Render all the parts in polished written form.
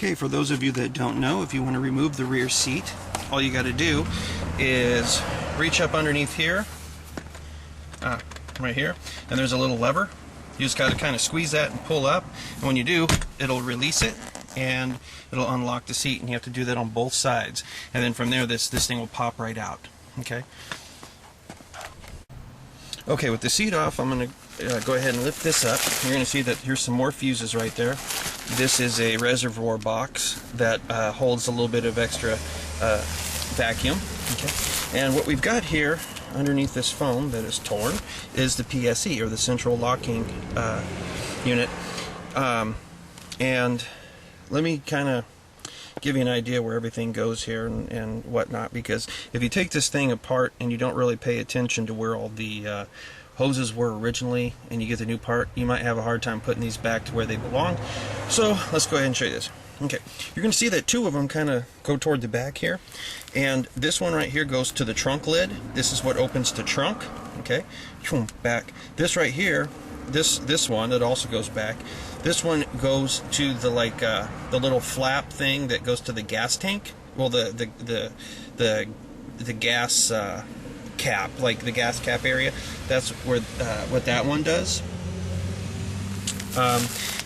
Okay, for those of you that don't know, if you want to remove the rear seat, all you got to do is reach up underneath here, right here, and there's a little lever. You just got to kind of squeeze that and pull up, and when you do, it'll release it and it'll unlock the seat, and you have to do that on both sides, and then from there this thing will pop right out. Okay, with the seat off, I'm going to go ahead and lift this up. You're going to see that here's some more fuses right there. This is a reservoir box that holds a little bit of extra vacuum. And what we've got here underneath this foam that is torn is the PSE, or the central locking unit. And let me kind of give you an idea where everything goes here and whatnot, because if you take this thing apart and you don't really pay attention to where all the hoses were originally and you get the new part, you might have a hard time putting these back to where they belong. So let's go ahead and show you this. Okay, you're going to see that two of them kind of go toward the back here, and this one right here goes to the trunk lid. This is what opens the trunk. Okay, back. This right here, this one that also goes back. This one goes to the the little flap thing that goes to the gas tank. Well, the gas cap, like the gas cap area. That's where what that one does.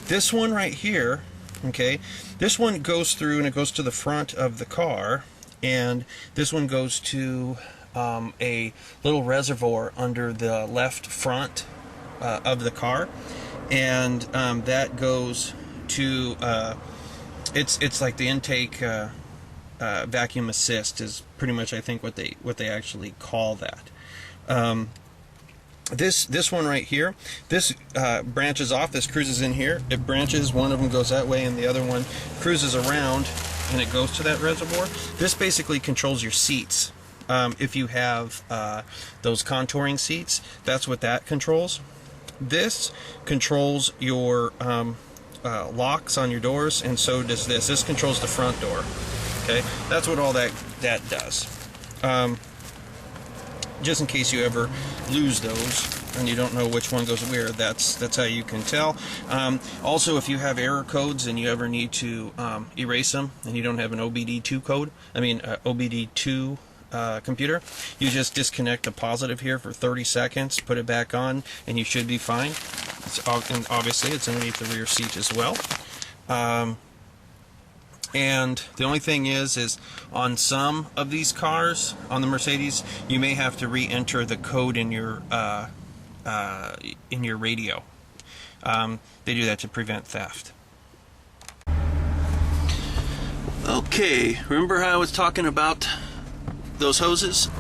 This one right here, okay, this one goes through and it goes to the front of the car, and this one goes to a little reservoir under the left front of the car, and that goes to it's like the intake vacuum assist is pretty much, I think, what they actually call that. This one right here, this branches off. This cruises in here. It branches. One of them goes that way, and the other one cruises around, and it goes to that reservoir. This basically controls your seats. If you have those contouring seats, that's what that controls. This controls your locks on your doors, and so does this. This controls the front door. Okay, that's what all that does. Just in case you ever lose those and you don't know which one goes where, that's how you can tell. Also, if you have error codes and you ever need to erase them and you don't have an OBD2 code, OBD2 computer, you just disconnect the positive here for 30 seconds, put it back on, and you should be fine. And obviously it's underneath the rear seat as well. And the only thing is on some of these cars, on the Mercedes, you may have to re-enter the code in your radio. They do that to prevent theft. Okay, remember how I was talking about those hoses?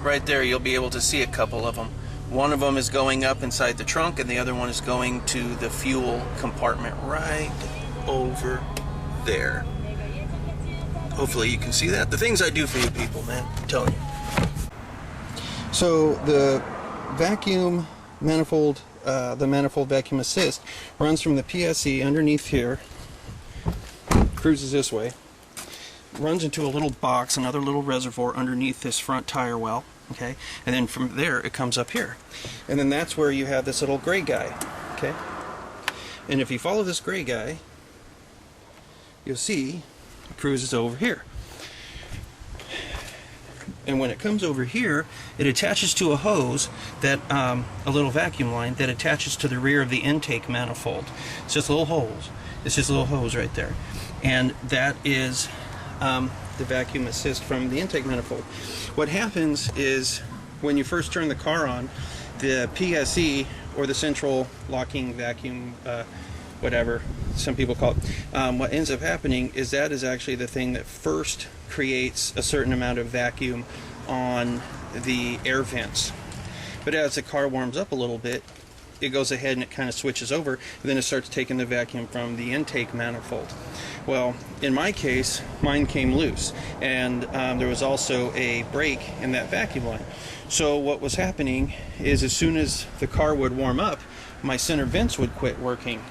Right there, you'll be able to see a couple of them. One of them is going up inside the trunk, and the other one is going to the fuel compartment right over there. Hopefully you can see that. The things I do for you people, man, I'm telling you. So the vacuum manifold, the manifold vacuum assist runs from the PSE underneath here, cruises this way, runs into a little box, another little reservoir underneath this front tire well, okay, and then from there it comes up here, and then that's where you have this little gray guy, okay, and if you follow this gray guy, you'll see it cruises over here, and when it comes over here, it attaches to a hose that a little vacuum line that attaches to the rear of the intake manifold. It's just a little hose. It's just a little hose right there, and that is the vacuum assist from the intake manifold. What happens is when you first turn the car on, the PSE, or the central locking vacuum, whatever some people call it, what ends up happening is that is actually the thing that first creates a certain amount of vacuum on the air vents. But as the car warms up a little bit, it goes ahead and it kind of switches over, and then it starts taking the vacuum from the intake manifold. Well, in my case, mine came loose, and there was also a break in that vacuum line. So what was happening is, as soon as the car would warm up, my center vents would quit working,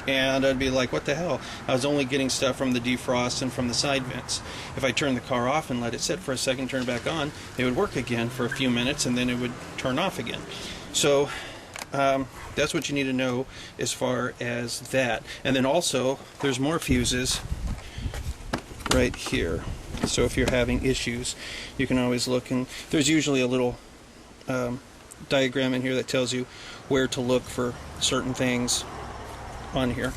and I'd be like, what the hell? I was only getting stuff from the defrost and from the side vents. If I turned the car off and let it sit for a second, turn it back on, it would work again for a few minutes, and then it would turn off again. So that's what you need to know as far as that. And then also, there's more fuses right here. So if you're having issues, you can always look, and there's usually a little diagram in here that tells you where to look for certain things on here.